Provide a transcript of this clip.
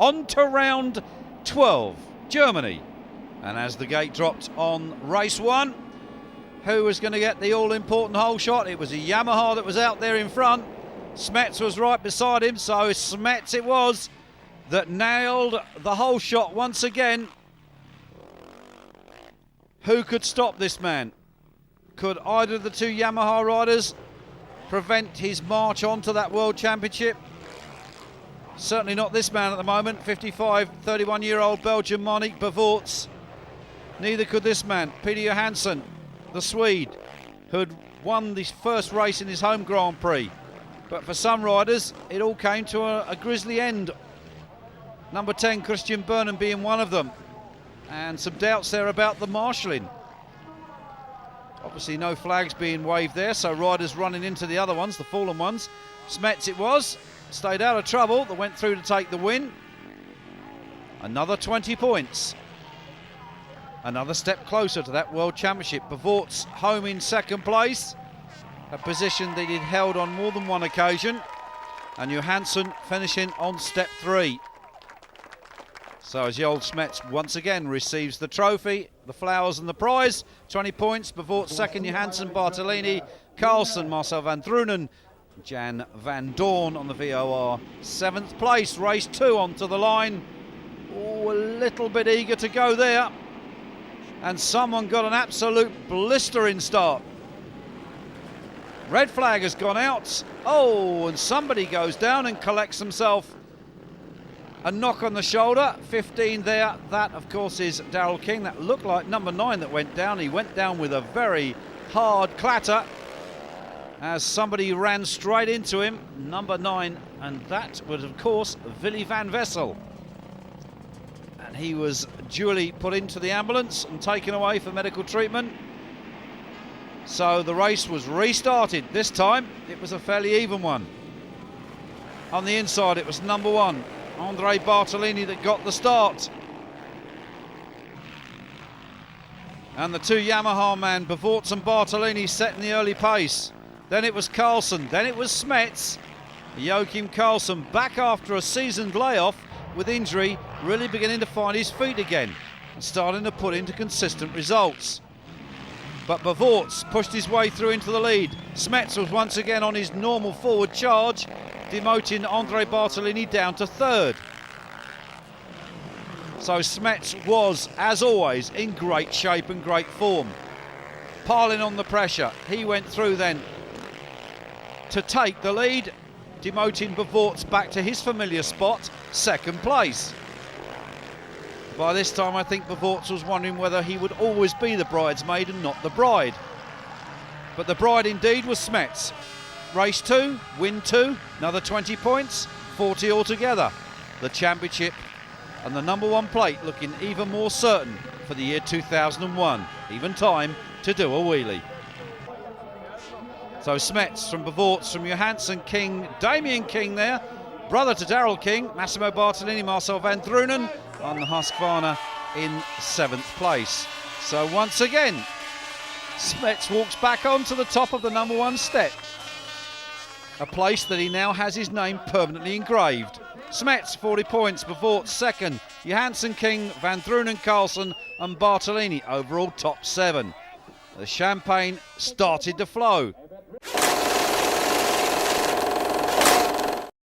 On to round 12, Germany. And as the gate dropped on race 1, who was going to get the all-important hole shot? It was a Yamaha that was out there in front. Smets was right beside him, so Smets it was that nailed the hole shot once again. Who could stop this man? Could either of the two Yamaha riders prevent his march on to that World Championship? Certainly not this man at the moment, 55, 31-year-old Belgian Monique Bevoorts. Neither could this man, Peter Johansson, the Swede, who had won the first race in his home Grand Prix. But for some riders, it all came to a grisly end. Number 10, Christian Burnham being one of them. And some doubts there about the marshalling. Obviously no flags being waved there, so riders running into the other ones, the fallen ones. Smets it was, stayed out of trouble, that went through to take the win. Another 20 points. Another step closer to that World Championship. Bevoorts home in second place, a position that he'd held on more than one occasion. And Johansson finishing on step 3. So as Joel Smets once again receives the trophy, the flowers and the prize. 20 points, Bevoorts second, Johansson, Bartolini, Carlsen, Marcel van Drunen, Jan van Doorn on the VOR. 7th place, race 2 onto the line. Oh, a little bit eager to go there. And someone got an absolute blistering start. Red flag has gone out. Oh, and somebody goes down and collects himself a knock on the shoulder. 15 there. That, of course, is Daryl King. That looked like number 9 that went down. He went down with a very hard clatter as somebody ran straight into him. Number 9, and that was, of course, Willy van Wessel. And he was duly put into the ambulance and taken away for medical treatment. So the race was restarted. This time it was a fairly even one. On the inside it was number 1, Andre Bartolini, that got the start. And the two Yamaha men, Bevoorts and Bartolini, setting the early pace. Then it was Carlsen, then it was Smets. Joachim Carlsen, back after a seasoned layoff with injury, really beginning to find his feet again and starting to put into consistent results. But Bevoorts pushed his way through into the lead. Smets was once again on his normal forward charge, demoting Andre Bartolini down to 3rd. So Smets was, as always, in great shape and great form. Piling on the pressure, he went through then to take the lead, demoting Bevoorts back to his familiar spot, 2nd place. By this time I think Bevoorts was wondering whether he would always be the bridesmaid and not the bride. But the bride indeed was Smets. Race 2, win 2, another 20 points, 40 altogether. The championship and the number 1 plate looking even more certain for the year 2001. Even time to do a wheelie. So Smets from Bevoorts, from Johansson, King, Damien King there, brother to Daryl King, Massimo Bartolini, Marcel van Drunen on the Husqvarna in 7th place. So once again, Smets walks back onto the top of the number 1 step, a place that he now has his name permanently engraved. Smets 40 points, Bevoorts 2nd, Johansson, King, van Drunen, Carlsen and Bartolini overall top 7. The champagne started to flow.